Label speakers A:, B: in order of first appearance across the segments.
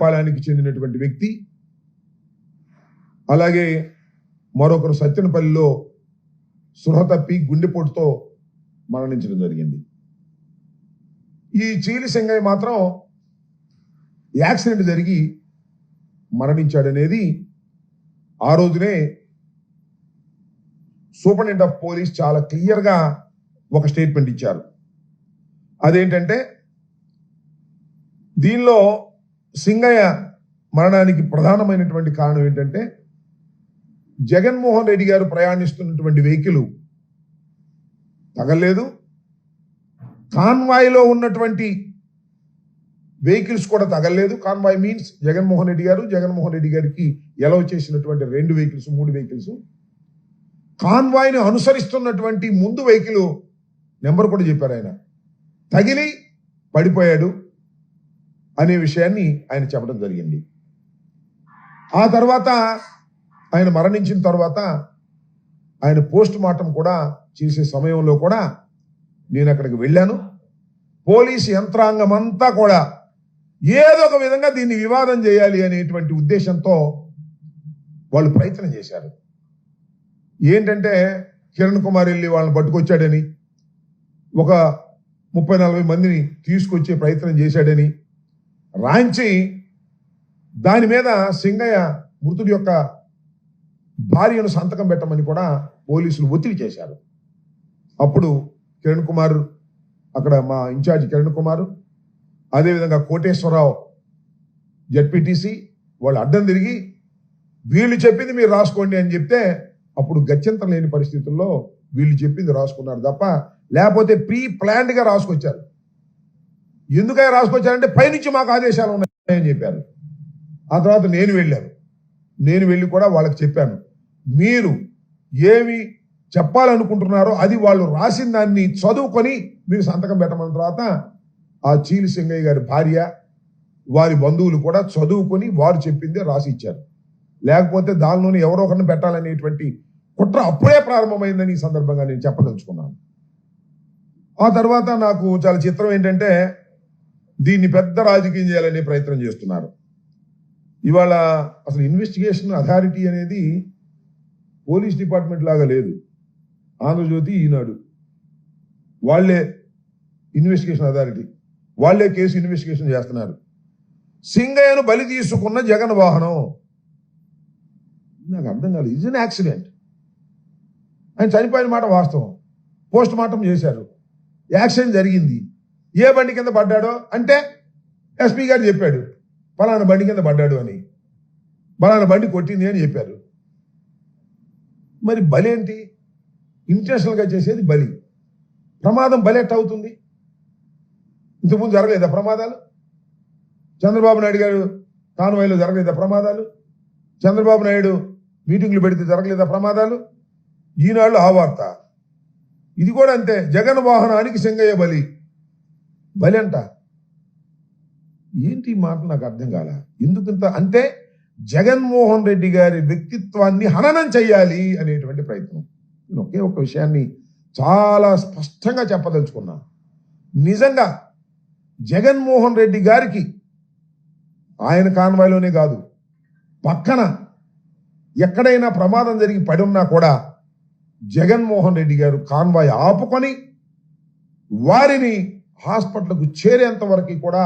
A: రావుపాలెనికి చెందినటువంటి వ్యక్తి, అలాగే మరొకరు సత్తెనపల్లిలో సృహ తప్పి గుండెపోటుతో మరణించడం జరిగింది. ఈ చీలి సింగయ్య మాత్రం యాక్సిడెంట్ జరిగి మరణించాడనేది ఆ రోజునే సూపరింటెండెంట్ ఆఫ్ పోలీస్ చాలా క్లియర్గా ఒక స్టేట్మెంట్ ఇచ్చారు. అదేంటంటే, దీనిలో సింగయ్య మరణానికి ప్రధానమైనటువంటి కారణం ఏంటంటే, జగన్మోహన్ రెడ్డి గారు ప్రయాణిస్తున్నటువంటి వెహికల్ తగలేదు, కాన్వాయ్లో ఉన్నటువంటి వెహికల్స్ కూడా తగలేదు. కాన్వాయ్ మీన్స్ జగన్మోహన్ రెడ్డి గారికి ఎలవ్ చేసినటువంటి 2 వెహికల్స్ 3 వెహికల్స్, కాన్వాయ్ని అనుసరిస్తున్నటువంటి ముందు వెహికల్ నెంబర్ కూడా చెప్పారు. ఆయన తగిలి పడిపోయాడు అనే విషయాన్ని ఆయన చెప్పడం జరిగింది. ఆ తర్వాత ఆయన మరణించిన తర్వాత ఆయన పోస్ట్ మార్టం కూడా చేసే సమయంలో కూడా నేను అక్కడికి వెళ్ళాను. పోలీసు యంత్రాంగం అంతా కూడా ఏదో ఒక విధంగా దీన్ని వివాదం చేయాలి అనేటువంటి ఉద్దేశంతో వాళ్ళు ప్రయత్నం చేశారు. ఏంటంటే, కిరణ్ కుమార్ వెళ్ళి వాళ్ళని పట్టుకొచ్చాడని, ఒక 30-40 మందిని తీసుకొచ్చే ప్రయత్నం చేశాడని రాయించి దాని మీద సింగయ్య మృతుడి యొక్క భార్యను సంతకం పెట్టమని కూడా పోలీసులు ఒత్తిడి చేశారు. అప్పుడు కిరణ్ కుమార్, అక్కడ మా ఇన్ఛార్జ్ కిరణ్ కుమార్, అదేవిధంగా కోటేశ్వరరావు జడ్పీటీసీ వాళ్ళు అడ్డం తిరిగి వీళ్ళు చెప్పింది మీరు రాసుకోండి అని చెప్తే, అప్పుడు గత్యంతరం లేని పరిస్థితుల్లో వీళ్ళు చెప్పింది రాసుకున్నారు తప్ప, లేకపోతే ప్రీ ప్లాన్డ్ గా రాసుకొచ్చారు. ఎందుకని రాసుకొచ్చారంటే, పైనుంచి మాకు ఆదేశాలు ఉన్నాయని చెప్పారు. ఆ తర్వాత నేను వెళ్ళి కూడా వాళ్ళకి చెప్పాను, మీరు ఏమి చెప్పాలనుకుంటున్నారో అది వాళ్ళు రాసిన దాన్ని చదువుకొని మీరు సంతకం పెట్టమన్న తర్వాత ఆ చీలి సింగయ్య గారి భార్య, వారి బంధువులు కూడా చదువుకొని వారు చెప్పిందే రాసి ఇచ్చారు. లేకపోతే దానిలోనే ఎవరో ఒకరిని పెట్టాలనేటువంటి కుట్ర అప్పుడే ప్రారంభమైందని ఈ సందర్భంగా నేను చెప్పదలుచుకున్నాను. ఆ తర్వాత నాకు చాలా చిత్రం ఏంటంటే, దీన్ని పెద్ద రాజకీయం చేయాలనే ప్రయత్నం చేస్తున్నారు. ఇవాళ అసలు ఇన్వెస్టిగేషన్ అథారిటీ అనేది పోలీస్ డిపార్ట్మెంట్ లాగా లేదు. ఆంధ్రజ్యోతి, ఈనాడు వాళ్లే ఇన్వెస్టిగేషన్ అథారిటీ, వాళ్లే కేసు ఇన్వెస్టిగేషన్ చేస్తున్నారు. సింగయ్యను బలి తీసుకున్న జగన్ వాహనం, నాకు అర్థం కాలేదు. Is an accident. ఆయన చనిపోయిన మాట వాస్తవం, పోస్ట్ మార్టం చేశారు, యాక్సిడెంట్ జరిగింది. ఏ బండి కింద పడ్డాడో అంటే ఎస్పీ గారు చెప్పాడు, పలానా బండి కింద పడ్డాడు అని, పలానా బండి కొట్టింది అని చెప్పారు. మరి బలి ఏంటి? ఇంటెన్షనల్గా చేసేది బలి. ప్రమాదం బలి ఎట్ట అవుతుంది? ఇంతకుముందు జరగలేదా ప్రమాదాలు? చంద్రబాబు నాయుడు గారు కాన్వాయ్లో జరగలేదా ప్రమాదాలు? చంద్రబాబు నాయుడు మీటింగ్లు పెడితే జరగలేదా ప్రమాదాలు? ఈనాళ్ళు ఆ వార్త. ఇది కూడా అంతే, జగన్ వాహనానికి సింగయ్య బలి అంట. ఏంటి మాట నాకు అర్థం కాల. ఎందుకంత అంటే జగన్మోహన్ రెడ్డి గారి వ్యక్తిత్వాన్ని హననం చెయ్యాలి అనేటువంటి ప్రయత్నం. నేను ఒకే ఒక విషయాన్ని చాలా స్పష్టంగా చెప్పదలుచుకున్నా. నిజంగా జగన్మోహన్ రెడ్డి గారికి ఆయన కాన్వాయ్లోనే కాదు, పక్కన ఎక్కడైనా ప్రమాదం జరిగి పడి ఉన్నా కూడా జగన్మోహన్ రెడ్డి గారు కాన్వాయ్ ఆపుకొని వారిని హాస్పిటల్కు చేరేంత వరకు కూడా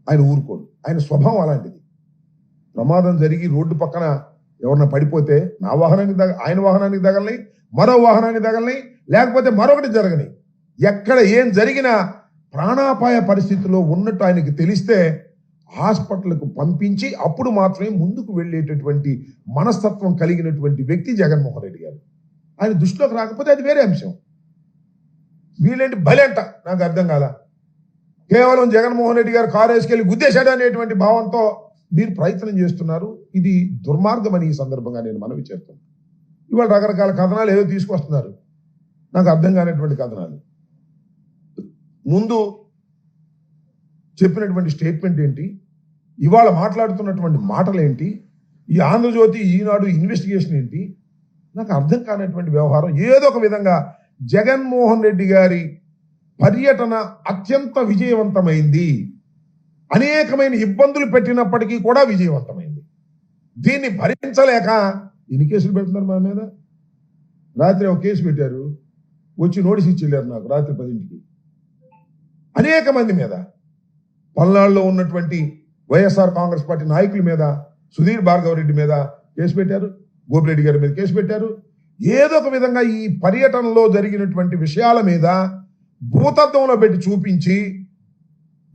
A: ఆయన ఊరుకోడు. ఆయన స్వభావం అలాంటిది. ప్రమాదం జరిగి రోడ్డు పక్కన ఎవరన్నా పడిపోతే నా వాహనానికి ఆయన వాహనానికి తగలని, మరో వాహనానికి తగలని, లేకపోతే మరొకటి జరగని, ఎక్కడ ఏం జరిగినా ప్రాణాపాయ పరిస్థితిలో ఉన్నట్టు ఆయనకి తెలిస్తే హాస్పిటల్కు పంపించి అప్పుడు మాత్రమే ముందుకు వెళ్ళేటటువంటి మనస్తత్వం కలిగినటువంటి వ్యక్తి జగన్మోహన్ రెడ్డి గారు. ఆయన దృష్టిలోకి రాకపోతే అది వేరే అంశం. వీళ్ళేంటి బలి అంట, నాకు అర్థం కాల. కేవలం జగన్మోహన్ రెడ్డి గారు కారు వేసుకెళ్ళి గుద్దేశాడు అనేటువంటి భావంతో మీరు ప్రయత్నం చేస్తున్నారు. ఇది దుర్మార్గం అని ఈ సందర్భంగా నేను మనవి చేస్తున్నాను. ఇవాళ రకరకాల కథనాలు ఏదో తీసుకొస్తున్నారు, నాకు అర్థం కానటువంటి కథనాలు. ముందు చెప్పినటువంటి స్టేట్మెంట్ ఏంటి, ఇవాళ మాట్లాడుతున్నటువంటి మాటలు ఏంటి, ఈ ఆంధ్రజ్యోతి ఈనాడు ఇన్వెస్టిగేషన్ ఏంటి, నాకు అర్థం కానటువంటి వ్యవహారం. ఏదో ఒక విధంగా జగన్మోహన్ రెడ్డి గారి పర్యటన అత్యంత విజయవంతమైంది. అనేకమైన ఇబ్బందులు పెట్టినప్పటికీ కూడా విజయవంతమైంది. దీన్ని భరించలేక ఎన్ని కేసులు పెడుతున్నారు మా మీద? రాత్రి ఒక కేసు పెట్టారు, వచ్చి నోటీస్ ఇచ్చి వెళ్ళారు నాకు రాత్రి 10ంటికి. అనేక మంది మీద, పల్నాడులో ఉన్నటువంటి వైఎస్ఆర్ కాంగ్రెస్ పార్టీ నాయకుల మీద, సుధీర్ భార్గవరెడ్డి మీద కేసు పెట్టారు, గోపిరెడ్డి గారి మీద కేసు పెట్టారు. ఏదో ఒక విధంగా ఈ పర్యటనలో జరిగినటువంటి విషయాల మీద భూతత్వంలో పెట్టి చూపించి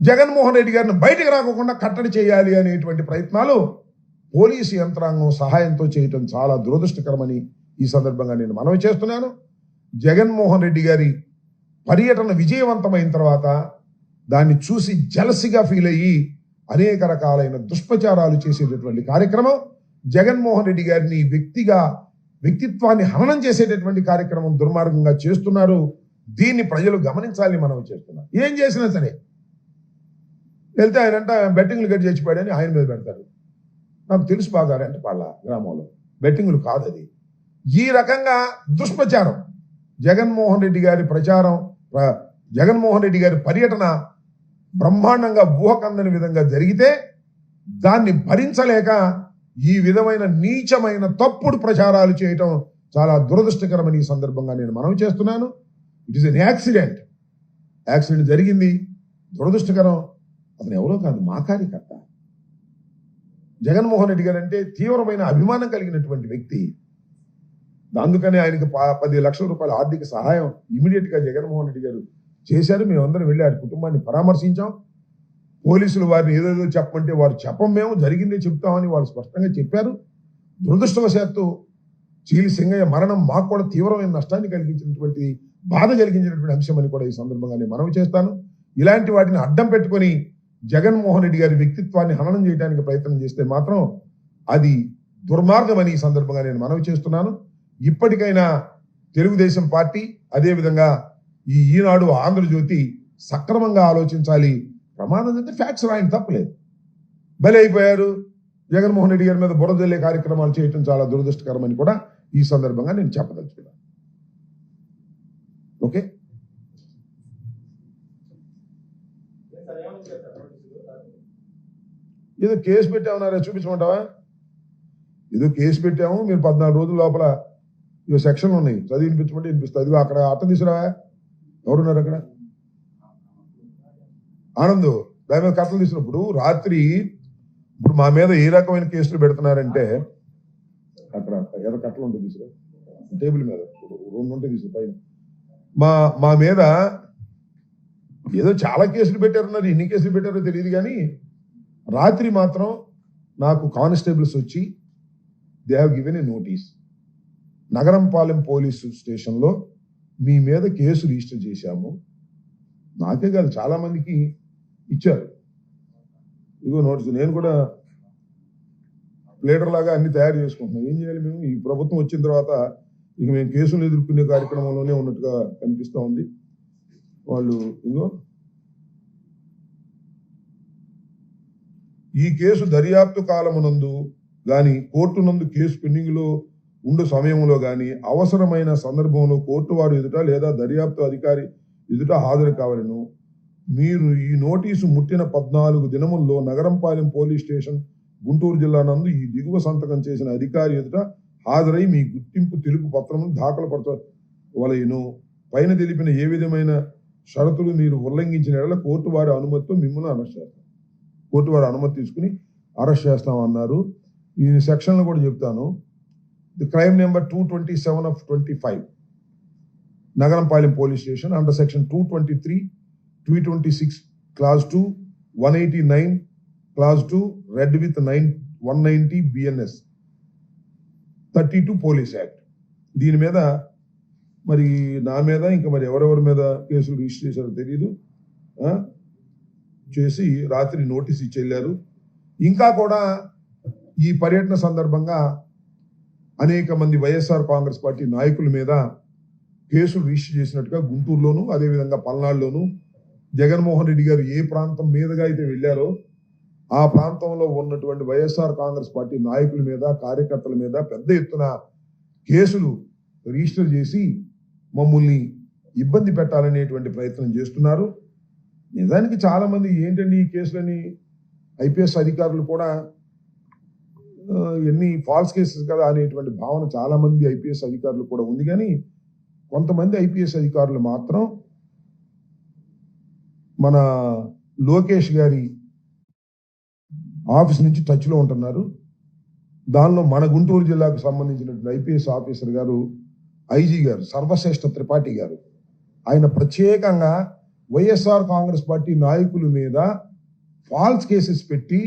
A: జగన్మోహన్ రెడ్డి గారిని బయటకు రాకుండా కట్టడి చేయాలి అనేటువంటి ప్రయత్నాలు పోలీసు యంత్రాంగం సహాయంతో చేయటం చాలా దురదృష్టకరమని ఈ సందర్భంగా నేను మనవి చేస్తున్నాను. జగన్మోహన్ రెడ్డి గారి పర్యటన విజయవంతమైన తర్వాత దాన్ని చూసి జలసిగా ఫీల్ అయ్యి అనేక రకాలైన దుష్ప్రచారాలు చేసేటటువంటి కార్యక్రమం, జగన్మోహన్ రెడ్డి గారిని వ్యక్తిత్వాన్ని హననం చేసేటటువంటి కార్యక్రమం దుర్మార్గంగా చేస్తున్నారు. దీన్ని ప్రజలు గమనించాలని మనం చేస్తున్నాం. ఏం చేసినా సరే వెళ్తే ఆయనంట బెట్టింగ్లు కట్టి చచ్చిపోయాడని ఆయన మీద పెడతారు. నాకు తెలుసు బాగా రెంటపాళ్ళ గ్రామంలో బెట్టింగ్లు కాదు అది. ఈ రకంగా దుష్ప్రచారం, జగన్మోహన్ రెడ్డి గారి ప్రచారం, జగన్మోహన్ రెడ్డి గారి పర్యటన బ్రహ్మాండంగా ఊహకందని విధంగా జరిగితే దాన్ని భరించలేక ఈ విధమైన నీచమైన తప్పుడు ప్రచారాలు చేయటం చాలా దురదృష్టకరమని ఈ సందర్భంగా నేను మనవి చేస్తున్నాను. ఇట్ ఈస్ ఎన్ యాక్సిడెంట్ జరిగింది, దురదృష్టకరం. అతను ఎవరో కాదు, మా కార్యకర్త. జగన్మోహన్ రెడ్డి గారు అంటే తీవ్రమైన అభిమానం కలిగినటువంటి వ్యక్తి. అందుకనే ఆయనకి 10 లక్షల రూపాయల ఆర్థిక సహాయం ఇమీడియట్ గా జగన్మోహన్ రెడ్డి గారు చేశారు. మేమందరం వెళ్ళి ఆయన కుటుంబాన్ని పరామర్శించాం. పోలీసులు వారిని ఏదేదో చెప్పమంటే వారు చెప్పం, మేము జరిగిందే చెప్తామని వాళ్ళు స్పష్టంగా చెప్పారు. దురదృష్టవశాత్తు చీలి సింగయ్య మరణం మాకు కూడా తీవ్రమైన నష్టాన్ని కలిగించినటువంటి, బాధ కలిగించినటువంటి అంశం అని కూడా ఈ సందర్భంగా నేను మనవి చేస్తాను. ఇలాంటి వాటిని అడ్డం పెట్టుకొని జగన్మోహన్ రెడ్డి గారి వ్యక్తిత్వాన్ని హననం చేయడానికి ప్రయత్నం చేస్తే మాత్రం అది దుర్మార్గం అని ఈ సందర్భంగా నేను మనవి చేస్తున్నాను. ఇప్పటికైనా తెలుగుదేశం పార్టీ, అదేవిధంగా ఈ ఈనాడు, ఆంధ్రజ్యోతి సక్రమంగా ఆలోచించాలి. ప్రమాదం అంటే ఫ్యాక్ట్స్ రాయని తప్పలేదు. బలి అయిపోయారు, జగన్మోహన్ రెడ్డి గారి మీద బురదల్లే కార్యక్రమాలు చేయటం చాలా దురదృష్టకరమని కూడా ఈ సందర్భంగా నేను చెప్పదలుచుకున్నాను. ఓకే, ఏదో కేసు పెట్టామన్నారా? చూపించమంటావా? ఏదో కేసు పెట్టాము, మీరు 14 రోజుల లోపల ఇవో సెక్షన్లు ఉన్నాయి, చదివి వినిపించమంటే వినిపిస్తుంది. అది అక్కడ అట్ట తీసుకురావా? ఎవరున్నారు అక్కడ? ఆనంద్ దాని మీద కట్టలు తీసినప్పుడు రాత్రి, ఇప్పుడు మా మీద ఏ రకమైన కేసులు పెడుతున్నారంటే, అక్కడ ఎర్ర కట్టలు ఉంటుంది తీసుకురా, టేబుల్ మీద 2 ఉంటాయి తీసుకురా పైన. మా మీద ఏదో చాలా కేసులు పెట్టారన్నారు, ఎన్ని కేసులు పెట్టారో తెలియదు కానీ రాత్రి మాత్రం నాకు కానిస్టేబుల్స్ వచ్చి they have given a notice, Nagarampalem police స్టేషన్లో మీ మీద కేసు రిజిస్టర్ చేశాము. నాకే కాదు, చాలా మందికి ఇచ్చారు. ఇదిగో నోటీసు. నేను కూడా లీడర్ లాగా అన్ని తయారు చేసుకుంటున్నాం. ఏం చేయాలి మేము? ఈ ప్రభుత్వం వచ్చిన తర్వాత ఇక మేము కేసులు ఎదుర్కొనే కార్యక్రమంలోనే ఉన్నట్టుగా కనిపిస్తూ ఉంది. వాళ్ళు ఇదిగో ఈ కేసు దర్యాప్తు కాలమునందు గాని, కోర్టు నందు కేసు పెండింగ్లో ఉండు సమయంలో గాని, అవసరమైన సందర్భంలో కోర్టు వారు ఎదుట లేదా దర్యాప్తు అధికారి ఎదుట హాజరు కావాలను. మీరు ఈ నోటీసు ముట్టిన 14 దినముల్లో నగరంపాలెం పోలీస్ స్టేషన్, గుంటూరు జిల్లా నందు ఈ దిగువ సంతకం చేసిన అధికారి ఎదుట హాజరై మీ గుర్తింపు తెలుపు పత్రము దాఖలు పరచవలెను. పైన తెలిపిన ఏ విధమైన షరతులు మీరు ఉల్లంఘించిన ఎడల కోర్టు వారి అనుమతితో మిమ్మల్ని అరెస్ట్ చేస్తాం. కోర్టు వారి అనుమతి తీసుకుని అరెస్ట్ చేస్తామన్నారు. ఈ సెక్షన్లు కూడా చెప్తాను. The crime number 227 of 25, Nagarampalem police station, under section 223, 226 clause 2, 189 clause 2, read with 190 BNS 32 police act. దీని మీద మరి నా మీద ఇంకా మరి ఎవరెవరి మీద కేసులు రిజిస్టర్ చేశారో తెలియదు, చేసి రాత్రి నోటీస్ ఇచ్చి వెళ్ళారు. ఇంకా కూడా ఈ పర్యటన సందర్భంగా అనేక మంది వైఎస్ఆర్ కాంగ్రెస్ పార్టీ నాయకుల మీద కేసులు రిజిస్టర్ చేసినట్టుగా గుంటూరులోను, అదేవిధంగా పల్నాడులోను, జగన్మోహన్ రెడ్డి గారు ఏ ప్రాంతం మీదుగా అయితే వెళ్ళారో ఆ ప్రాంతంలో ఉన్నటువంటి వైఎస్ఆర్ కాంగ్రెస్ పార్టీ నాయకుల మీద, కార్యకర్తల మీద పెద్ద ఎత్తున కేసులు రిజిస్టర్ చేసి మమ్మల్ని ఇబ్బంది పెట్టాలనేటువంటి ప్రయత్నం చేస్తున్నారు. నిజానికి చాలా మంది ఏంటండి ఈ కేసులని ఐపీఎస్ అధికారులు కూడా ఎన్ని ఫాల్స్ కేసెస్ కదా అనేటువంటి భావన చాలా మంది ఐపీఎస్ అధికారులు కూడా ఉంది. కానీ కొంతమంది ఐపీఎస్ అధికారులు మాత్రం మన లోకేష్ గారి ఆఫీస్ నుంచి టచ్లో ఉంటున్నారు. దానిలో మన గుంటూరు జిల్లాకు సంబంధించినటువంటి ఐపీఎస్ ఆఫీసర్ గారు, ఐజీ గారు, సర్వశ్రేష్ఠ త్రిపాఠి గారు, ఆయన ప్రత్యేకంగా వైఎస్ఆర్ కాంగ్రెస్ పార్టీ నాయకుల మీద ఫాల్స్ కేసెస్ పెట్టి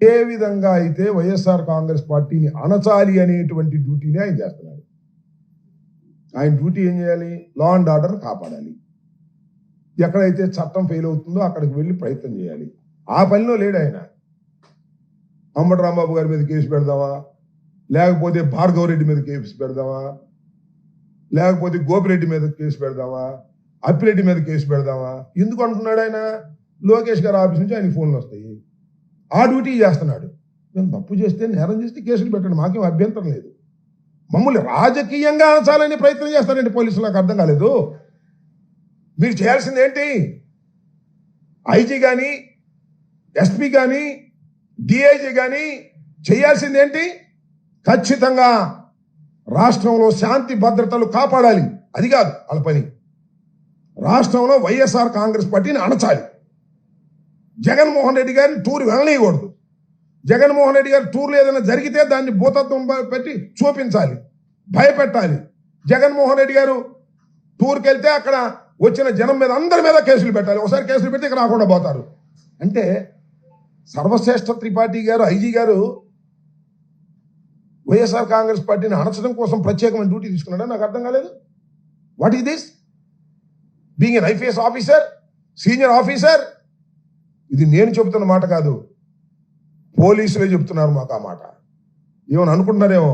A: ఏ విధంగా అయితే వైఎస్ఆర్ కాంగ్రెస్ పార్టీని అణచాలి అనేటువంటి డ్యూటీని ఆయన చేస్తున్నాడు. ఆయన డ్యూటీ ఏం చేయాలి? లా అండ్ ఆర్డర్ కాపాడాలి. ఎక్కడైతే చట్టం ఫెయిల్ అవుతుందో అక్కడికి వెళ్ళి ప్రయత్నం చేయాలి. ఆ పనిలో లేడు ఆయన. అంబటి రాంబాబు గారి మీద కేసు పెడదామా, లేకపోతే భార్గవరెడ్డి మీద కేసు పెడదామా, లేకపోతే గోపిరెడ్డి మీద కేసు పెడదామా, అప్పిరెడ్డి మీద కేసు పెడదామా? ఎందుకు అంటున్నాడు ఆయన? లోకేష్ గారి ఆఫీస్ నుంచి ఆయన ఫోన్లు వస్తాయి, ఆ డ్యూటీ చేస్తున్నాడు. మేము తప్పు చేస్తే, నేరం చేస్తే కేసులు పెట్టండి, మాకేం అభ్యంతరం లేదు. మమ్మల్ని రాజకీయంగా అనచాలని ప్రయత్నం చేస్తారండి పోలీసులు. నాకు అర్థం కాలేదు. మీరు చేయాల్సింది ఏంటి? ఐజీ కానీ, ఎస్పీ కానీ, డిఐజీ కానీ చేయాల్సింది ఏంటి? ఖచ్చితంగా రాష్ట్రంలో శాంతి భద్రతలు కాపాడాలి. అది కాదు వాళ్ళ పని. రాష్ట్రంలో వైఎస్ఆర్ కాంగ్రెస్ పార్టీని అణచాలి. జగన్మోహన్ రెడ్డి గారిని టూర్ వెళ్ళనీయకూడదు. జగన్మోహన్ రెడ్డి గారి టూర్లు ఏదైనా జరిగితే దాన్ని భూతత్వం పెట్టి చూపించాలి, భయపెట్టాలి. జగన్మోహన్ రెడ్డి గారు టూర్కి వెళ్తే అక్కడ వచ్చిన జనం మీద, అందరి మీద కేసులు పెట్టాలి. ఒకసారి కేసులు పెడితే ఇక్కడ రాకుండా పోతారు. అంటే సర్వశ్రేష్ఠ త్రిపాఠి గారు, ఐజీ గారు వైఎస్ఆర్ కాంగ్రెస్ పార్టీని అణచడం కోసం ప్రత్యేకమైన డ్యూటీ తీసుకున్నాడా? నాకు అర్థం కాలేదు. What is this? Being an IPS officer, senior officer. ఇది నేను చెబుతున్న మాట కాదు, పోలీసులే చెప్తున్నారు మాకు ఆ మాట. ఏమని అనుకుంటున్నారేమో,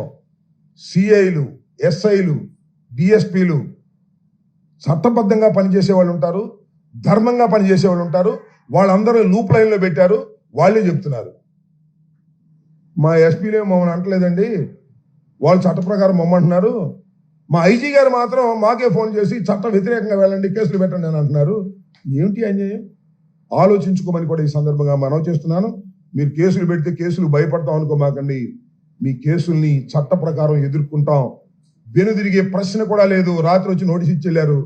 A: సిఐలు, ఎస్ఐలు, డిఎస్పీలు చట్టబద్ధంగా పనిచేసే వాళ్ళు ఉంటారు, ధర్మంగా పనిచేసే వాళ్ళు ఉంటారు. వాళ్ళందరూ లూప్ లైన్లో పెట్టారు, వాళ్ళే చెప్తున్నారు. మా ఎస్పీలే మమ్మల్ని అంటలేదండి, వాళ్ళు చట్ట ప్రకారం మమ్మంటున్నారు. మా ఐజీ గారు మాత్రం మాకే ఫోన్ చేసి చట్ట వ్యతిరేకంగా వెళ్ళండి, కేసులు పెట్టండి అని అంటున్నారు. ఏమిటి అన్యాయం? ఆలోచించుకోమని కూడా ఈ సందర్భంగా మనవి చేస్తున్నాను. మీరు కేసులు పెడితే కేసులు భయపడతాం అనుకోమాకండి. మీ కేసుల్ని చట్ట ప్రకారం ఎదుర్కొంటాం. వెనుదిరిగే ప్రశ్న కూడా లేదు. రాత్రి వచ్చి నోటీస్ ఇచ్చి వెళ్ళారు,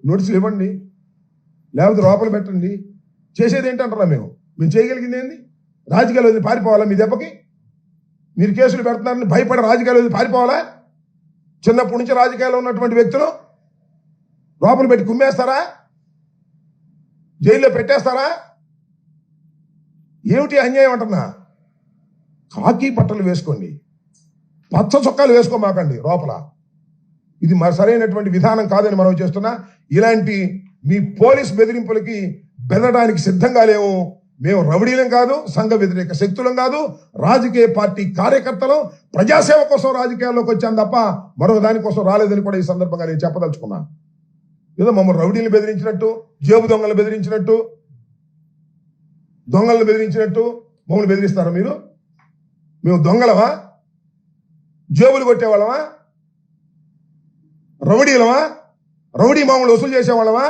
A: నోటీసులు ఇవ్వండి, లేకపోతే లోపల పెట్టండి. చేసేది ఏంటంటారా? మేము చేయగలిగింది ఏంది? రాజకీయాలు వదిలి పారిపోవాలా? మీ దెబ్బకి మీరు కేసులు పెడుతున్నారని భయపడి రాజకీయాలు వదిలి పారిపోవాలా? చిన్నప్పటి నుంచి రాజకీయాల్లో ఉన్నటువంటి వ్యక్తులు లోపల పెట్టి కుమ్మేస్తారా? జైల్లో పెట్టేస్తారా? ఏమిటి అన్యాయం అంటున్నా? కాకి బట్టలు వేసుకోండి, పచ్చ చొక్కాలు వేసుకోమాకండి లోపల. ఇది సరైనటువంటి విధానం కాదని మనం చేస్తున్నా. ఇలాంటి మీ పోలీస్ బెదిరింపులకి బెదడానికి సిద్ధంగా లేవు. మేము రౌడీలం కాదు, సంఘ వ్యతిరేక శక్తులం కాదు, రాజకీయ పార్టీ కార్యకర్తలు, ప్రజాసేవ కోసం రాజకీయాల్లోకి వచ్చాను తప్ప మరొక దానికోసం రాలేదని కూడా ఈ సందర్భంగా నేను చెప్పదలుచుకున్నా. ఏదో మమ్మల్ని రౌడీలు బెదిరించినట్టు, జేబు దొంగలు బెదిరించినట్టు, దొంగలను బెదిరించినట్టు మమ్మల్ని బెదిరిస్తారా మీరు? మేము దొంగలమా? జేబులు కొట్టేవాళ్ళమా? రౌడీలమా? రౌడీ మామూలు వసూలు చేసేవాళ్ళమా?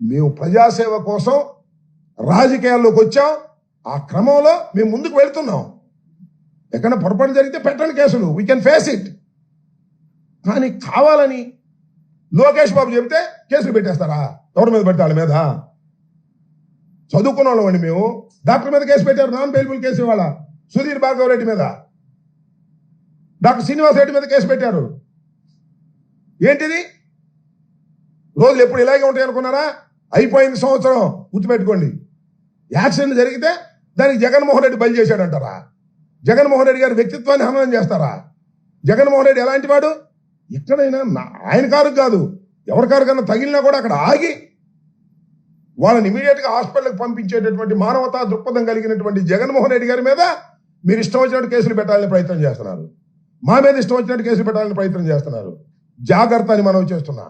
A: మేము ప్రజాసేవ కోసం రాజకీయాల్లోకి వచ్చాం. ఆ క్రమంలో మేము ముందుకు వెళ్తున్నాం. ఎక్కడైనా పొరపాటు జరిగితే పెట్టండి కేసులు, వీ కెన్ ఫేస్ ఇట్. కానీ కావాలని లోకేష్ బాబు చెబితే కేసులు పెట్టేస్తారా? ఎవరి మీద పెడితే వాళ్ళ మీద? చదువుకున్న వాళ్ళమండి మేము. డాక్టర్ మీద కేసు పెట్టారు, నాన్ బెయిలబుల్ కేసు. ఇవాళ సుధీర్ భార్గవ రెడ్డి మీద, డాక్టర్ శ్రీనివాస్ రెడ్డి మీద కేసు పెట్టారు. ఏంటిది? రోజులు ఎప్పుడు ఇలాగే ఉంటాయి అనుకున్నారా? అయిపోయింది సంవత్సరం, గుర్తుపెట్టుకోండి. యాక్సిడెంట్ జరిగితే దానికి జగన్మోహన్ రెడ్డి బలి చేశాడంటారా? జగన్మోహన్ రెడ్డి గారి వ్యక్తిత్వాన్ని హననం చేస్తారా? జగన్మోహన్ రెడ్డి ఎలాంటి వాడు? ఎక్కడైనా ఆయన కారు కాదు, ఎవరి కారు కన్నా తగిలినా కూడా అక్కడ ఆగి వాళ్ళని ఇమీడియట్ గా హాస్పిటల్కి పంపించేటటువంటి మానవతా దృక్పథం కలిగినటువంటి జగన్మోహన్ రెడ్డి గారి మీద మీరు ఇష్టం వచ్చినట్టు కేసులు పెట్టాలని ప్రయత్నం చేస్తున్నారు. మా మీద ఇష్టం వచ్చినట్టు కేసులు పెట్టాలని ప్రయత్నం చేస్తున్నారు. జాగ్రత్త అని మనం చేస్తున్నా.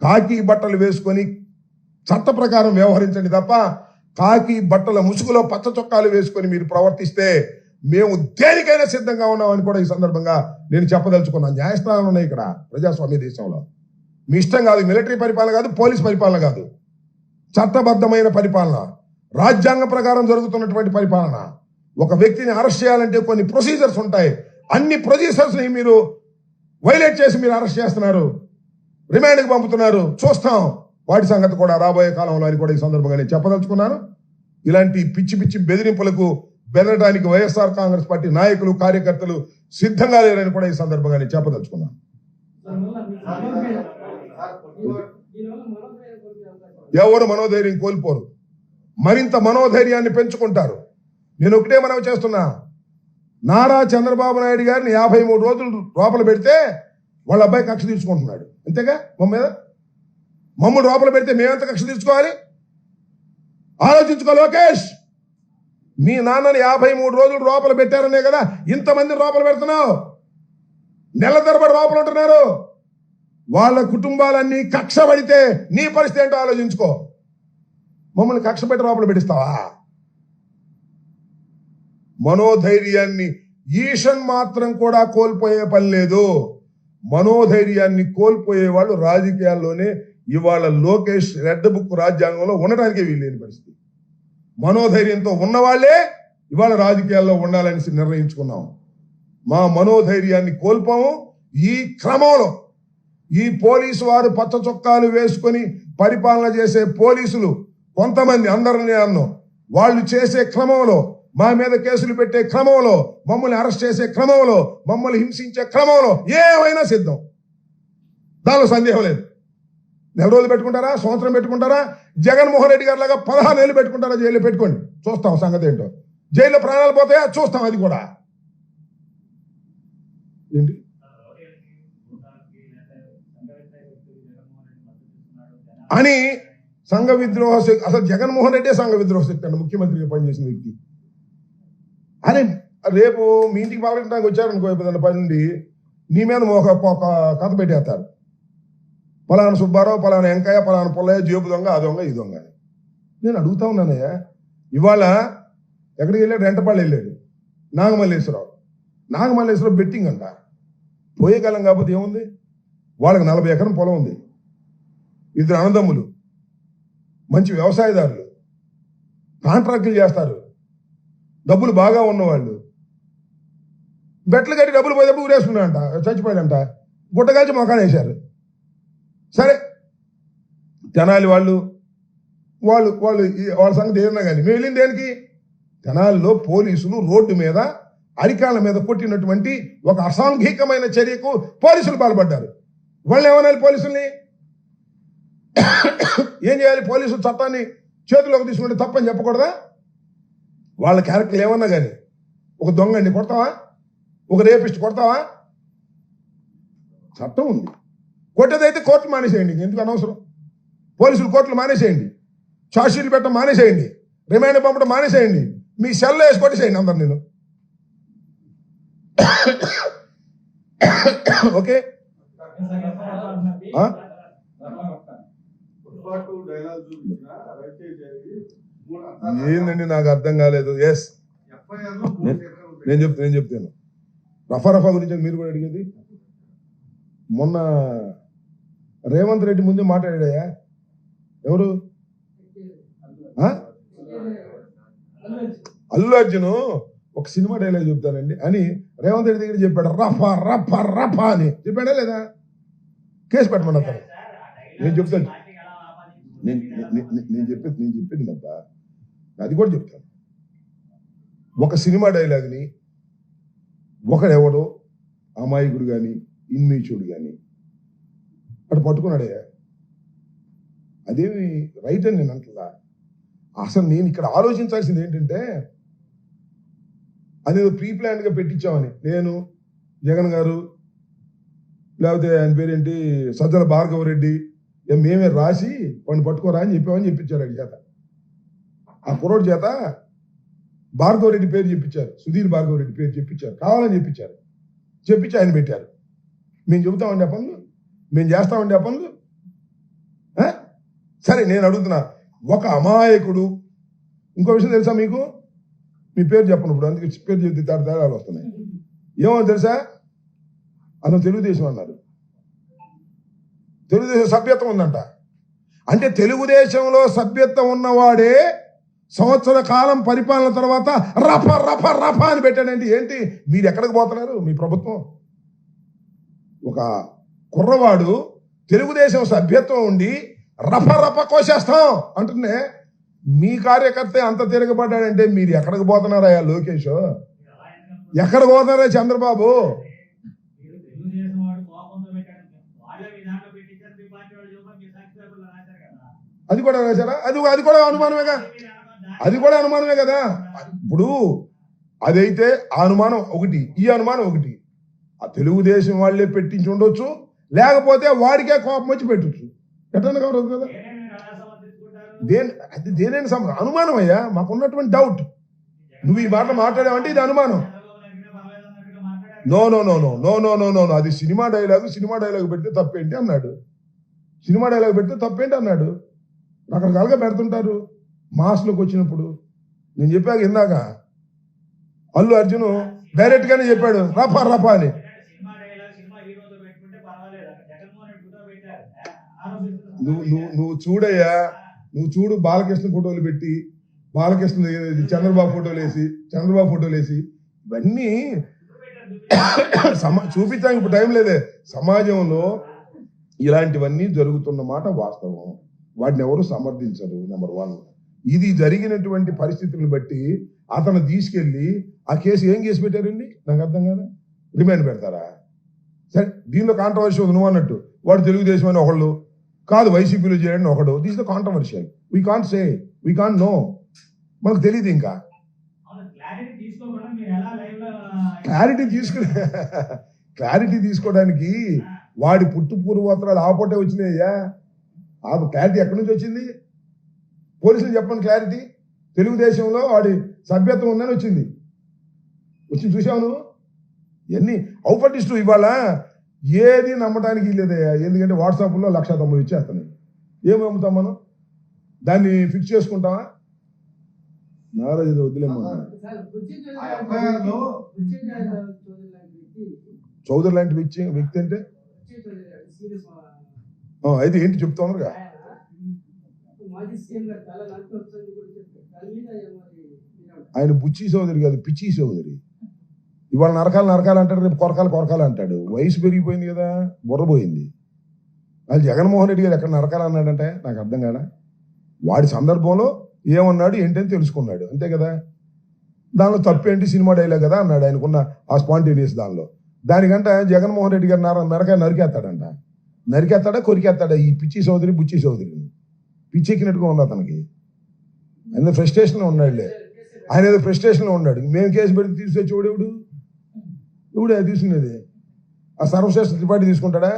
A: కాకి బట్టలు వేసుకొని చట్ట ప్రకారం వ్యవహరించండి తప్ప కాకి బట్టల ముసుగులో పచ్చ చొక్కాలు వేసుకొని మీరు ప్రవర్తిస్తే మేము దేనికైనా సిద్ధంగా ఉన్నామని కూడా ఈ సందర్భంగా నేను చెప్పదలుచుకున్నాను. న్యాయస్థానాలు ఉన్నాయి ఇక్కడ ప్రజాస్వామ్య దేశంలో. మీ ఇష్టం కాదు, మిలిటరీ పరిపాలన కాదు, పోలీస్ పరిపాలన కాదు, చట్టబద్ధమైన పరిపాలన. రాజ్యాంగ ప్రకారం జరుగుతున్నటువంటి పరిపాలన. ఒక వ్యక్తిని అరెస్ట్ చేయాలంటే కొన్ని ప్రొసీజర్స్ ఉంటాయి. అన్ని ప్రొసీజర్స్ ని మీరు వైలేట్ చేసి మీరు అరెస్ట్ చేస్తున్నారు, రిమాండ్కి పంపుతున్నారు. చూస్తాం వాటి సంగతి కూడా రాబోయే కాలంలో అని కూడా ఈ సందర్భంగా నేను చెప్పదలుచుకున్నాను. ఇలాంటి పిచ్చి పిచ్చి బెదిరింపులకు బెదరడానికి వైఎస్ఆర్ కాంగ్రెస్ పార్టీ నాయకులు కార్యకర్తలు సిద్ధంగా లేరని కూడా ఈ సందర్భంగా నేను చెప్పదలుచుకున్నాను. ఎవరు మనోధైర్యం కోల్పోరు, మరింత మనోధైర్యాన్ని పెంచుకుంటారు. నేను ఒకటే మనవి చేస్తున్నా, నారా చంద్రబాబు నాయుడు గారిని 53 రోజులు లోపల పెడితే వాళ్ళ అబ్బాయి కక్ష తీర్చుకుంటున్నాడు. అంతేగా మమ్మల్ని లోపల పెడితే మేమెంత కక్ష తీర్చుకోవాలి? ఆలోచించుకో లోకేష్. మీ నాన్నని 53 రోజులు లోపల పెట్టారనే కదా ఇంతమంది లోపల పెడుతున్నావు. నెల తరబడి లోపల ఉంటున్నారు. వాళ్ళ కుటుంబాలన్నీ కక్ష పడితే నీ పరిస్థితి ఏంటో ఆలోచించుకో. మమ్మల్ని కక్ష పెట్టి లోపల పెట్టిస్తావా? మనోధైర్యాన్ని ఈషన్ మాత్రం కూడా కోల్పోయే పని లేదు. మనోధైర్యాన్ని కోల్పోయే వాళ్ళు రాజకీయాల్లోనే ఇవాళ లోకేష్ రెడ్ బుక్ రాజ్యాంగంలో ఉండటానికే వీల్లేని పరిస్థితి. మనోధైర్యంతో ఉన్నవాళ్లే ఇవాళ రాజకీయాల్లో ఉండాలని నిర్ణయించుకున్నాం. మా మనోధైర్యాన్ని కోల్పోము. ఈ క్రమంలో ఈ పోలీసు వారు పచ్చ చొక్కాలు వేసుకొని పరిపాలన చేసే పోలీసులు కొంతమంది, అందరినీ అన్నాం, వాళ్ళు చేసే క్రమంలో, మా మీద కేసులు పెట్టే క్రమంలో, మమ్మల్ని అరెస్ట్ చేసే క్రమంలో, మమ్మల్ని హింసించే క్రమంలో ఏమైనా సిద్ధం. దానిలో సందేహం లేదు. నెల రోజులు పెట్టుకుంటారా, సంవత్సరం పెట్టుకుంటారా, జగన్మోహన్ రెడ్డి గారి లాగా 16 నెలలు పెట్టుకుంటారా? జైల్లో పెట్టుకోండి, చూస్తాం సంగతి ఏంటో. జైల్లో ప్రాణాలు పోతాయా చూస్తాం, అది కూడా. ఏంటి అని సంఘ విద్రోహ శక్తి? అసలు జగన్మోహన్ రెడ్డి సంఘ విద్రోహ శక్తి అండి, ముఖ్యమంత్రిగా పనిచేసిన వ్యక్తి. అరే రేపు మీ ఇంటికి పాల్గొనడానికి వచ్చారనుకో, ఏదైనా పని నుండి నీ మీద ఒక కథ పెట్టేస్తారు. పలానా సుబ్బారావు, పలానా వెంకయ్య, పలానా పుల్లయ్య జేబు దొంగ, ఆ దొంగ, ఈ దొంగ. నేను అడుగుతా ఉన్నానయ్యా, ఇవాళ ఎక్కడికి వెళ్ళాడు? రెంటపాళ్ళు వెళ్ళాడు. నాగమల్లేశ్వరరావు బెట్టింగ్ అంట. పోయే కాలం కాకపోతే ఏముంది? వాళ్ళకి 40 ఎకరం పొలం ఉంది. 2 అన్నదమ్ములు, మంచి వ్యవసాయదారులు, కాంట్రాక్టులు చేస్తారు, డబ్బులు బాగా ఉన్నవాళ్ళు. బెట్లు కట్టి డబ్బులు పోయేటప్పుడు ఊరేసుకున్నాడంట, చచ్చిపోయాడంట, గుట్టగాల్చి మొఖాన్ని వేశారు. సరే, తెనాలి వాళ్ళు వాళ్ళ సంగతి ఏదన్నా కానీ మేము వెళ్ళింది దేనికి? తెనాలిలో పోలీసులు రోడ్డు మీద అరికాళ్ళ మీద కొట్టినటువంటి ఒక అసాంఘికమైన చర్యకు పోలీసులు పాల్పడ్డారు. వాళ్ళు ఏమనాలి? పోలీసుల్ని ఏం చేయాలి? పోలీసులు చట్టాన్ని చేతిలోకి తీసుకుంటే తప్పని చెప్పకూడదా? వాళ్ళ క్యారెక్టర్లు ఏమన్నా కానీ, ఒక దొంగని కొడతావా? ఒక రేపిస్ట్ కొడతావా? చట్టం ఉంది. కొట్టేదైతే కోర్టులు మానేసేయండి, ఎందుకు అనవసరం? పోలీసులు కోర్టులు మానేసేయండి, ఛార్జ్షీట్లు పెట్టడం మానేసేయండి, రిమాండ్ పంపడం మానేసేయండి, మీ సెల్లో వేసి కొట్టేసేయండి అందరు. నేను ఓకే. ఏందండి నాకు అర్థం కాలేదు. ఎస్, నేను చెప్తాను. రఫా గురించి మీరు కూడా అడిగేది. మొన్న రేవంత్ రెడ్డి ముందే మాట్లాడాయా? ఎవరు? అల్లు అర్జున్ ఒక సినిమా డైలాగ్ చెప్తానండి అని రేవంత్ రెడ్డి దగ్గర చెప్పాడు. రఫా రఫా రఫా అని చెప్పాడా లేదా? కేసు పెట్టమని అతను. నేను చెప్తాను, నేను చెప్పేది అబ్బా, అది కూడా చెప్తాను. ఒక సినిమా డైలాగ్ని ఒకడెవడో అమాయకుడు కానీ ఇన్మేచుడు కానీ అటు పట్టుకున్నాడయ్యా, అదేమి రైట్ అని నేను అంటలా. అసలు నేను ఇక్కడ ఆలోచించాల్సింది ఏంటంటే, అదేదో ప్రీ ప్లాన్గా పెట్టించామని నేను, జగన్ గారు, లేకపోతే ఆయన పేరేంటి సజ్జల భార్గవ రెడ్డి, మేమే రాసి వాడిని పట్టుకోరా అని చెప్పామని చెప్పించారు. ఆయన చేత, ఆ కుర్రోడి చేత భార్గవ రెడ్డి పేరు చెప్పించారు, సుధీర్ భార్గవ రెడ్డి పేరు చెప్పించారు, కావాలని చెప్పించి ఆయన పెట్టారు. మేము చెబుతామండి ఆ పనులు, మేము చేస్తామండి ఆ పనులు. సరే, నేను అడుగుతున్నా, ఒక అమాయకుడు, ఇంకో విషయం తెలుసా మీకు? మీ పేరు చెప్పను ఇప్పుడు, అందుకే పేరు చెప్తే తేడాలు వస్తున్నాయి. ఏమో తెలుసా? అతను తెలుగుదేశం అన్నారు. తెలుగుదేశం సభ్యత్వం ఉందంట. అంటే తెలుగుదేశంలో సభ్యత్వం ఉన్నవాడే సంవత్సర కాలం పరిపాలన తర్వాత రఫ రఫ రఫ అని పెట్టాడండి. ఏంటి మీరు ఎక్కడికి పోతున్నారు? మీ ప్రభుత్వం ఒక కుర్రవాడు తెలుగుదేశం సభ్యత్వం ఉండి రఫ రఫ కోసేస్తాం అంటుండే. మీ కార్యకర్త అంత తిరగబడ్డాడంటే మీరు ఎక్కడికి పోతున్నారా లోకేష్? ఎక్కడికి పోతున్నారా చంద్రబాబు? అది కూడా రాశారా? అది కూడా అనుమానమేగా, అది కూడా అనుమానమే కదా. ఇప్పుడు అదైతే ఆ అనుమానం ఒకటి, ఈ అనుమానం ఒకటి. ఆ తెలుగుదేశం వాళ్ళే పెట్టించి ఉండొచ్చు, లేకపోతే వాడికే కోపం వచ్చి పెట్టచ్చు. ఎట్లా కావదు కదా. అది దేనైనా అనుమానం అయ్యా, మాకున్నటువంటి డౌట్. నువ్వు ఈ మాట మాట్లాడావంటే ఇది అనుమానం. No no no no no no no no అది సినిమా డైలాగ్ పెడితే తప్పేంటి అన్నాడు. సినిమా డైలాగ్ పెడితే తప్పేంటి అన్నాడు. రకరకాలుగా పెడుతుంటారు మాస్లోకి వచ్చినప్పుడు. నేను చెప్పాక ఇందాక అల్లు అర్జున్ డైరెక్ట్ గానే చెప్పాడు రఫా రఫా అని. నువ్వు చూడయ్యా, నువ్వు చూడు బాలకృష్ణ ఫోటోలు పెట్టి, బాలకృష్ణ చంద్రబాబు ఫోటోలు వేసి ఇవన్నీ చూపించడానికి ఇప్పుడు టైం లేదే. సమాజంలో ఇలాంటివన్నీ జరుగుతున్న మాట వాస్తవం. వాటిని ఎవరు సమర్థించరు. నెంబర్ 1. ఇది జరిగినటువంటి పరిస్థితులను బట్టి అతను తీసుకెళ్లి ఆ కేసు ఏం కేసు పెట్టారండి నాకు అర్థం కదా. రిమాండ్ పెడతారా? సరే, దీనిలో కాంట్రవర్షి ఉంది. నువ్వు అన్నట్టు వాడు తెలుగుదేశం అని ఒకళ్ళు, కాదు వైసీపీలో చేయండి ఒకడు. This the controversial. We can't say, we can't know. మనకు తెలియదు. ఇంకా క్లారిటీ తీసుకోవడానికి వాడి పుట్టు పూర్వోత్తరాలు ఆపోటే వచ్చినాయ్యా. ఆ క్లారిటీ ఎక్కడి నుంచి వచ్చింది? పోలీసులు చెప్పండి క్లారిటీ. తెలుగుదేశంలో వాడి సభ్యత్వం ఉందని వచ్చింది చూసావు నువ్వు. ఇవన్నీ ఔపటిస్తూ ఇవాళ ఏది నమ్మడానికి లేదయ్యా. ఎందుకంటే వాట్సాప్లో 190 ఇచ్చేస్తాను. ఏం నమ్ముతాం మనం? దాన్ని ఫిక్స్ చేసుకుంటామా? నారాజు వద్దులేమో. చౌదరి లాంటి వ్యక్తి అంటే అయితే ఏంటి చెప్తా ఉన్నారుగా. ఆయన బుచ్చి చౌదరి కాదు, పిచ్చి చౌదరి. ఇవాళ నరకాలు అంటాడు, రేపు కొరకాలు అంటాడు. వయసు పెరిగిపోయింది కదా, బుర్రపోయింది. వాళ్ళు జగన్మోహన్ రెడ్డి గారు ఎక్కడ నరకాలు అన్నాడంటే నాకు అర్థం కాదా. వాడి సందర్భంలో ఏమన్నాడు ఏంటని తెలుసుకున్నాడు, అంతే కదా. దానిలో తప్పేంటి, సినిమా డైలాగ్ కదా అన్నాడు. ఆయనకున్న ఆ స్పాంటేనియస్ దానికంటే జగన్మోహన్ రెడ్డి గారు మెరకాయ నరికేస్తాడా కొరికేస్తాడా ఈ పిచ్చి చౌదరి బుచ్చి చౌదరిని? పిచ్చెక్కినట్టుగా ఉంది అతనికి. ఆయన ఫ్రస్ట్రేషన్లో ఉన్నాడులే. ఆయన ఏదో ఫ్రస్ట్రేషన్లో ఉన్నాడు. మేము కేసు పెడితే తీసుకొచ్చేవాడు ఎవడే తీసుకునేది? ఆ సర్వశ్రేష్ఠ త్రిపాఠి తీసుకుంటాడా?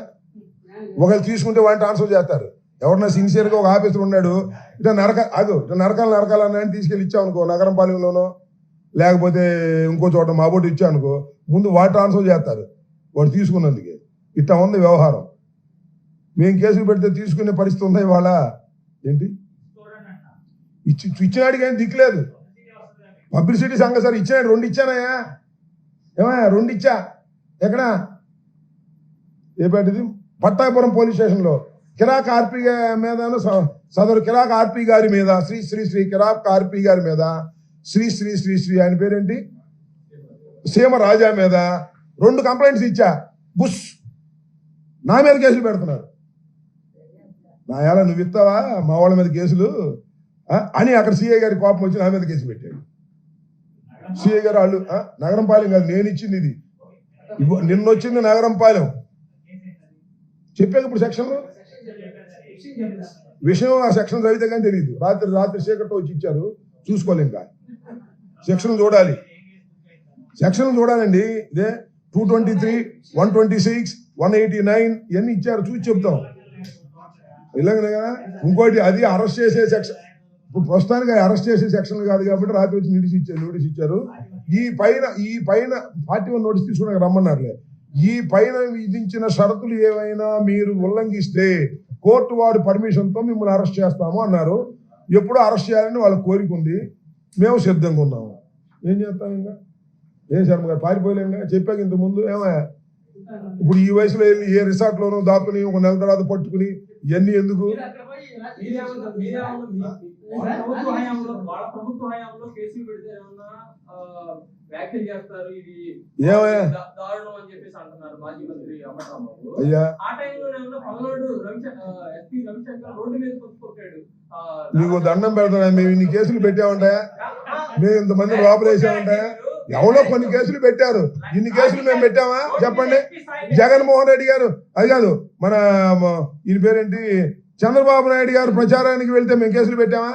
A: ఒకళ్ళు తీసుకుంటే వాడిని ట్రాన్స్ఫర్ చేస్తారు. ఎవరన్నా సిన్సియర్గా ఒక ఆఫీసర్ ఉన్నాడు, ఇట్లా నరకాలు అన్నాయని తీసుకెళ్ళి ఇచ్చామనుకో, నగరం పాలెంలోనో లేకపోతే ఇంకో చోట మాబోటి ఇచ్చామనుకో, ముందు వాడు ట్రాన్స్ఫర్ చేస్తారు వాడు తీసుకున్నందుకే. ఇట్లా ఉంది వ్యవహారం. మేము కేసులు పెడితే తీసుకునే పరిస్థితి ఉందా ఇవాళ? ఏంటి ఇచ్చినాడికి ఏం దిక్కులేదు. పబ్లిసిటీ సంఘం సార్ ఇచ్చినాడు, 2 ఇచ్చానయ్యా. ఏమయ్యా 2 ఇచ్చా. ఎక్కడ? ఏపేటది పట్టాపురం పోలీస్ స్టేషన్లో కిరాక్ ఆర్పి మీద, సదరు కిరాక్ ఆర్పి గారి మీద, శ్రీ శ్రీ శ్రీ కిరాక్ ఆర్పి గారి మీద, శ్రీ శ్రీ శ్రీ శ్రీ ఆయన పేరేంటి సీమ రాజా మీద 2 కంప్లైంట్స్ ఇచ్చా. బుష్ నా మీద కేసులు పెడుతున్నారు. నా ఎలా నువ్వు ఇస్తావా మా వాళ్ళ మీద కేసులు అని అక్కడ సిఐ గారి కోపం వచ్చి నా మీద కేసు పెట్టాడు. సిఐ గారు వాళ్ళు నగరం పాలెం కాదు, నేను ఇచ్చింది ఇది, నిన్నొచ్చింది నగరం పాలెం. చెప్పాక ఇప్పుడు సెక్షన్లో విషయం ఆ సెక్షన్ చదివితే కానీ తెలియదు. రాత్రి చీకట్లో వచ్చి ఇచ్చారు, చూసుకోవాలి. ఇంకా సెక్షన్ చూడాలండి. ఇదే 223, 126, 189 ఇవన్నీ ఇచ్చారు, చూసి చెప్తాం. ఇలాగనే కదా. ఇంకోటి అది అరెస్ట్ చేసే సెక్షన్. ఇప్పుడు ప్రస్తుతానికి అరెస్ట్ చేసే సెక్షన్ కాదు కాబట్టి రాత్రి వచ్చి నోటీస్ ఇచ్చారు. ఈ పైన 41 నోటీస్ తీసుకుని రమ్మన్నారులే. ఈ పైన విధించిన షరతులు ఏవైనా మీరు ఉల్లంఘిస్తే కోర్టు వారి పర్మిషన్తో మిమ్మల్ని అరెస్ట్ చేస్తాము అన్నారు. ఎప్పుడూ అరెస్ట్ చేయాలని వాళ్ళ కోరిక ఉంది. మేము సిద్ధంగా ఉన్నాము. ఏం చేస్తాం? ఇంకా ఏం శర్మ గారు పారిపోలేంగా చెప్పాక ఇంత ముందు ఇప్పుడు ఈ వయసులో వెళ్ళి ఏ రిసార్ట్ లోనో దాక్కుని ఒక నెల తర్వాత పట్టుకుని ఇవన్నీ ఎందుకు? అయ్యా నీకు దండం పెడతానా? మేము ఇన్ని కేసులు పెట్టామంటాయా? మేము ఇంతమంది లోపల వేసామంటాయా? ఎవరో కొన్ని కేసులు పెట్టారు, ఇన్ని కేసులు మేము పెట్టామా చెప్పండి? జగన్మోహన్ రెడ్డి గారు అది కాదు, మన ఈయన పేరేంటి చంద్రబాబు నాయుడు గారు ప్రచారానికి వెళ్తే మేము కేసులు పెట్టామా?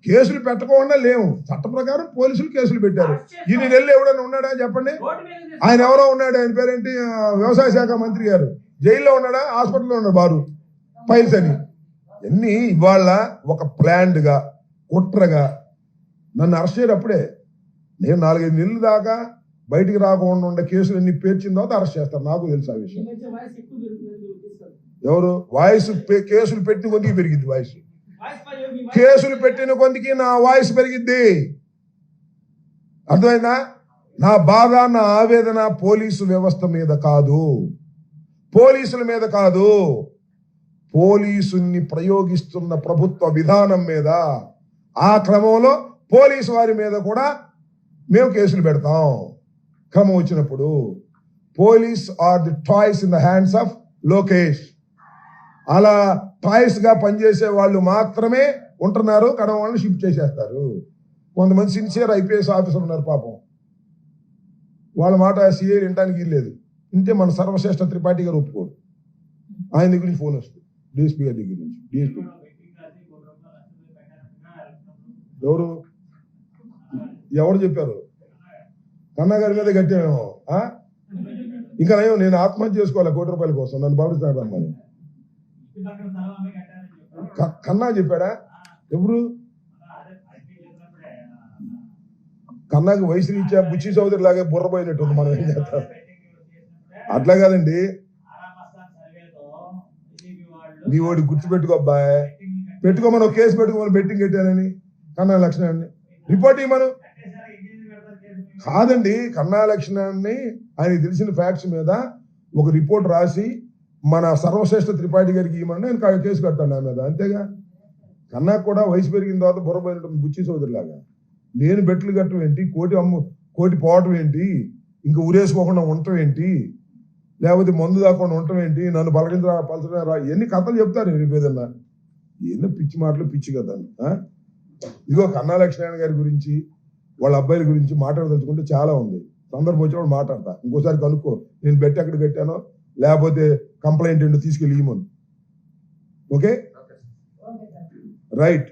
A: కేసులు పెట్టకుండా లేవు. చట్ట ప్రకారం పోలీసులు కేసులు పెట్టారు. ఇన్ని నెలలు ఎవడన్నా ఉన్నాడా చెప్పండి? ఆయన ఎవరో ఉన్నాడు, ఆయన పేరేంటి వ్యవసాయ శాఖ మంత్రి గారు జైల్లో ఉన్నాడా? హాస్పిటల్లో ఉన్నాడు బారు ఫైల్స్ అని. ఎన్ని ఇవాళ ఒక ప్లాన్డ్ గా కుట్రగా నన్ను అరెస్ట్ చేయడప్పుడే నేను 4-5 నెలల దాకా బయటికి రాకుండా ఉండే కేసులు అన్ని పేర్చిన తర్వాత అరెస్ట్ చేస్తారు. నాకు తెలుసు ఆ విషయం. ఎవరు వాయిస్ కేసులు పెట్టిన కొద్దికి పెరిగిద్ది, వాయిస్ కేసులు పెట్టిన కొద్దికి నా వాయిస్ పెరిగిద్ది. అర్థమైందా? నా బాధ, నా ఆవేదన పోలీసు వ్యవస్థ మీద కాదు, పోలీసుల మీద కాదు, పోలీసుని ప్రయోగిస్తున్న ప్రభుత్వ విధానం మీద. ఆ క్రమంలో పోలీసు వారి మీద కూడా మేము కేసులు పెడతాం క్రమం వచ్చినప్పుడు. Police are the toys in the hands of Lokesh. అలా టాయ్స్ గా పనిచేసే వాళ్ళు మాత్రమే ఉంటున్నారు, కడమ వాళ్ళని షిఫ్ట్ చేసేస్తారు. కొంతమంది సిన్సియర్ ఐపీఎస్ ఆఫీసర్ ఉన్నారు పాపం, వాళ్ళ మాట సీఏ వినడానికి లేదు. ఇంటే మన సర్వశ్రేష్ఠ త్రిపాఠి గారు ఒప్పుకోడు. ఆయన దగ్గర నుంచి ఫోన్ వస్తుంది డిఎస్పీ గారి దగ్గర నుంచి. డిఎస్పీ ఎవరు చెప్పారు? కన్నా గారి మీద కట్టామేమో. ఇంకా నేను ఆత్మహత్య చేసుకోవాలి 1 కోటి రూపాయల కోసం, నన్ను భావిస్తాను రమ్మని. కన్నా చెప్పాడా? ఎవరు? కన్నాకి వయసు రీత్యా బుచ్చి చౌదరి లాగే బుర్రపోయినట్టుంది. మనం ఏం చేస్తాం? అట్లా కాదండి, నీ వాడి గుర్తుపెట్టుకో అబ్బాయి, పెట్టుకోమని ఒక కేసు పెట్టుకోమని బెట్టింగ్ పెట్టానని కన్నా లక్షణాన్ని రిపోర్ట్ ఇవ్వమను. కాదండి, కన్నా లక్షణాన్ని ఆయనకి తెలిసిన ఫ్యాక్ట్స్ మీద ఒక రిపోర్ట్ రాసి మన సర్వశ్రేష్ఠ త్రిపాఠి గారికి ఇవ్వమని నేను కేసు కడతాను నా మీద. అంతేగా, కన్నా కూడా వయసు పెరిగిన తర్వాత బుర్రపోయినట్టుంది బుచ్చి చౌదరి లాగా. నేను బెట్లు కట్టడం ఏంటి, కోటి పోవటం ఏంటి, ఇంకా ఊరేసుకోకుండా ఉండటం ఏంటి, లేకపోతే మందు దాకుండా ఉండటం ఏంటి, నన్ను పలచరా ఎన్ని కథలు చెప్తారు. రేపేదన్నా ఎన్నో పిచ్చి మాటలు, పిచ్చి కదా. ఇదిగో కన్నా లక్ష్మీనారాయణ గారి గురించి, వాళ్ళ అబ్బాయిల గురించి మాట్లాడదలుచుకుంటే చాలా ఉంది. సందర్భం వచ్చినప్పుడు మాట్లాడతా. ఇంకోసారి కనుక్కో నేను బెట్ ఎక్కడ కట్టానో, లేకపోతే కంప్లైంట్ ఏంటో తీసుకెళ్ళి ఇవ్వమను. Okay right.